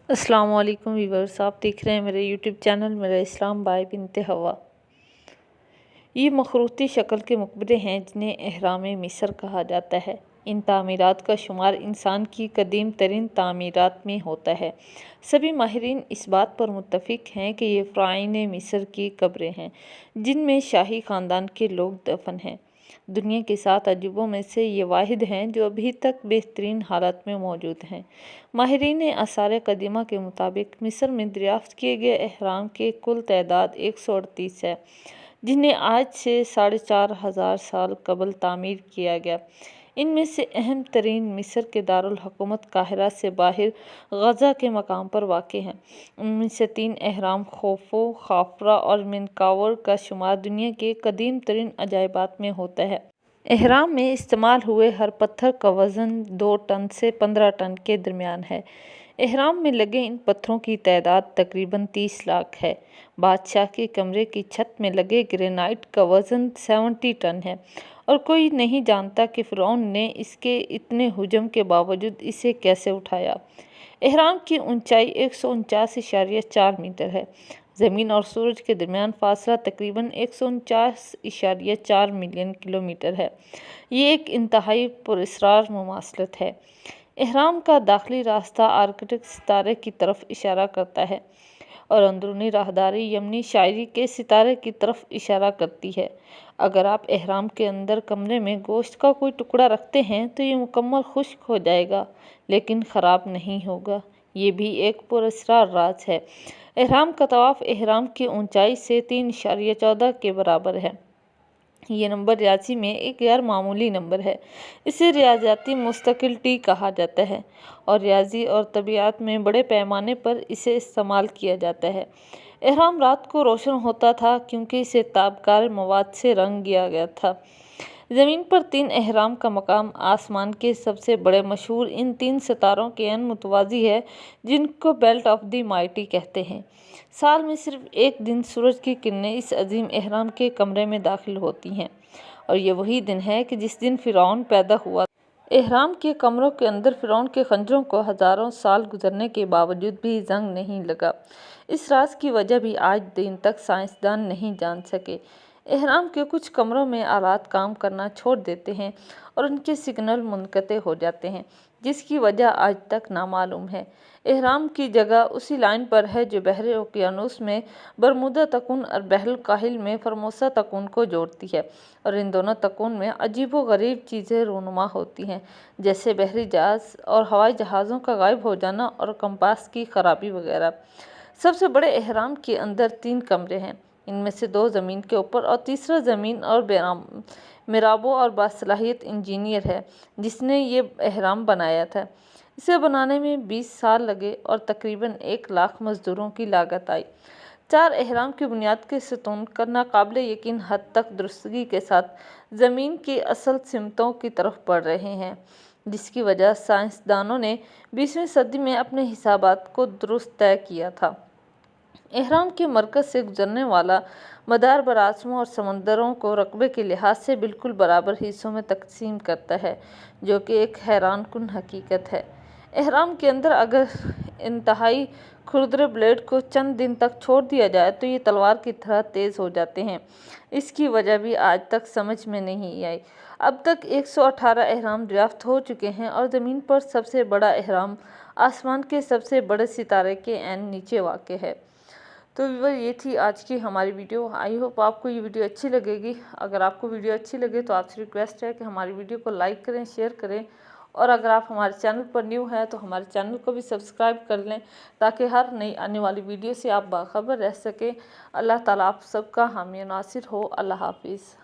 السلام علیکم ویورز، آپ دیکھ رہے ہیں میرے یوٹیوب چینل میرا اسلام بائی بنت ہوا۔ یہ مخروطی شکل کے مقبرے ہیں جنہیں اہرام مصر کہا جاتا ہے۔ ان تعمیرات کا شمار انسان کی قدیم ترین تعمیرات میں ہوتا ہے۔ سبھی ماہرین اس بات پر متفق ہیں کہ یہ فرعون مصر کی قبریں ہیں جن میں شاہی خاندان کے لوگ دفن ہیں۔ دنیا کے 7 عجوبوں میں سے یہ واحد ہیں جو ابھی تک بہترین حالت میں موجود ہیں۔ ماہرین آثار قدیمہ کے مطابق مصر میں دریافت کیے گئے اہرام کی کل تعداد 138 ہے، جنہیں آج سے 4500 سال قبل تعمیر کیا گیا۔ ان میں سے اہم ترین مصر کے دارالحکومت قاہرہ سے باہر غزہ کے مقام پر واقع ہیں۔ ان میں سے 3 اہرام خوفو، خافرہ اور منکاور کا شمار دنیا کے قدیم ترین عجائبات میں ہوتا ہے۔ اہرام میں استعمال ہوئے ہر پتھر کا وزن 2 ٹن سے 15 ٹن کے درمیان ہے۔ اہرام میں لگے ان پتھروں کی تعداد تقریباً 30 لاکھ ہے۔ بادشاہ کے کمرے کی چھت میں لگے گرینائٹ کا وزن 70 ٹن ہے اور کوئی نہیں جانتا کہ فرعون نے اس کے اتنے حجم کے باوجود اسے کیسے اٹھایا۔ اہرام کی اونچائی 149.4 میٹر ہے۔ زمین اور سورج کے درمیان فاصلہ تقریباً 149.4 ملین کلومیٹر ہے۔ یہ ایک انتہائی پراسرار مماثلت ہے۔ اہرام کا داخلی راستہ آرکٹک ستارے کی طرف اشارہ کرتا ہے اور اندرونی راہداری یمنی شاعری کے ستارے کی طرف اشارہ کرتی ہے۔ اگر آپ اہرام کے اندر کمرے میں گوشت کا کوئی ٹکڑا رکھتے ہیں تو یہ مکمل خشک ہو جائے گا لیکن خراب نہیں ہوگا۔ یہ بھی ایک پراسرار راز ہے۔ اہرام کا طواف اہرام کی اونچائی سے 3.14 کے برابر ہے۔ یہ نمبر ریاضی میں ایک غیر معمولی نمبر ہے۔ اسے ریاضیاتی مستقلٹی کہا جاتا ہے اور ریاضی اور طبیعیات میں بڑے پیمانے پر اسے استعمال کیا جاتا ہے۔ اہرام رات کو روشن ہوتا تھا کیونکہ اسے تابکار مواد سے رنگ کیا گیا تھا۔ زمین پر 3 اہرام کا مقام آسمان کے سب سے بڑے مشہور ان 3 ستاروں کے عین متوازی ہے جن کو بیلٹ آف دی مائٹی کہتے ہیں۔ سال میں صرف ایک دن سورج کی کرنیں اس عظیم اہرام کے کمرے میں داخل ہوتی ہیں اور یہ وہی دن ہے کہ جس دن فرعون پیدا ہوا۔ اہرام کے کمروں کے اندر فرعون کے خنجروں کو ہزاروں سال گزرنے کے باوجود بھی زنگ نہیں لگا۔ اس راز کی وجہ بھی آج دن تک سائنسدان نہیں جان سکے۔ اہرام کے کچھ کمروں میں آلات کام کرنا چھوڑ دیتے ہیں اور ان کے سگنل منقطع ہو جاتے ہیں جس کی وجہ آج تک نامعلوم ہے۔ اہرام کی جگہ اسی لائن پر ہے جو بحر اوقیانوس میں برمودا تکون اور بحر الکاہل میں فورموسا تکون کو جوڑتی ہے اور ان دونوں تکون میں عجیب و غریب چیزیں رونما ہوتی ہیں جیسے بحری جہاز اور ہوائی جہازوں کا غائب ہو جانا اور کمپاس کی خرابی وغیرہ۔ سب سے بڑے اہرام کے اندر 3 کمرے ہیں۔ ان میں سے 2 زمین کے اوپر اور تیسرا زمین اور میرابو اور باصلاحیت انجینئر ہے جس نے یہ اہرام بنایا تھا۔ اسے بنانے میں 20 سال لگے اور تقریباً 1 لاکھ مزدوروں کی لاگت آئی۔ 4 اہرام کی بنیاد کے ستون ناقابل یقین حد تک درستگی کے ساتھ زمین کی اصل سمتوں کی طرف بڑھ رہے ہیں جس کی وجہ سائنسدانوں نے 20ویں صدی میں اپنے حسابات کو درست طے کیا تھا۔ اہرام کے مرکز سے گزرنے والا مدار برآسموں اور سمندروں کو رقبے کے لحاظ سے بالکل برابر حصوں میں تقسیم کرتا ہے جو کہ ایک حیران کن حقیقت ہے۔ اہرام کے اندر اگر انتہائی کھردرے بلیڈ کو چند دن تک چھوڑ دیا جائے تو یہ تلوار کی طرح تیز ہو جاتے ہیں۔ اس کی وجہ بھی آج تک سمجھ میں نہیں آئی۔ اب تک 118 اہرام دریافت ہو چکے ہیں اور زمین پر سب سے بڑا اہرام آسمان کے سب سے بڑے ستارے کے عین نیچے واقع ہے۔ تو ویور، یہ تھی آج کی ہماری ویڈیو۔ آئی ہوپ آپ کو یہ ویڈیو اچھی لگے گی۔ اگر آپ کو ویڈیو اچھی لگے تو آپ سے ریکویسٹ ہے کہ ہماری ویڈیو کو لائک کریں، شیئر کریں اور اگر آپ ہمارے چینل پر نیو ہیں تو ہمارے چینل کو بھی سبسکرائب کر لیں تاکہ ہر نئی آنے والی ویڈیو سے آپ باخبر رہ سکیں۔ اللہ تعالیٰ آپ سب کا حامی و ناصر ہو۔ اللہ حافظ۔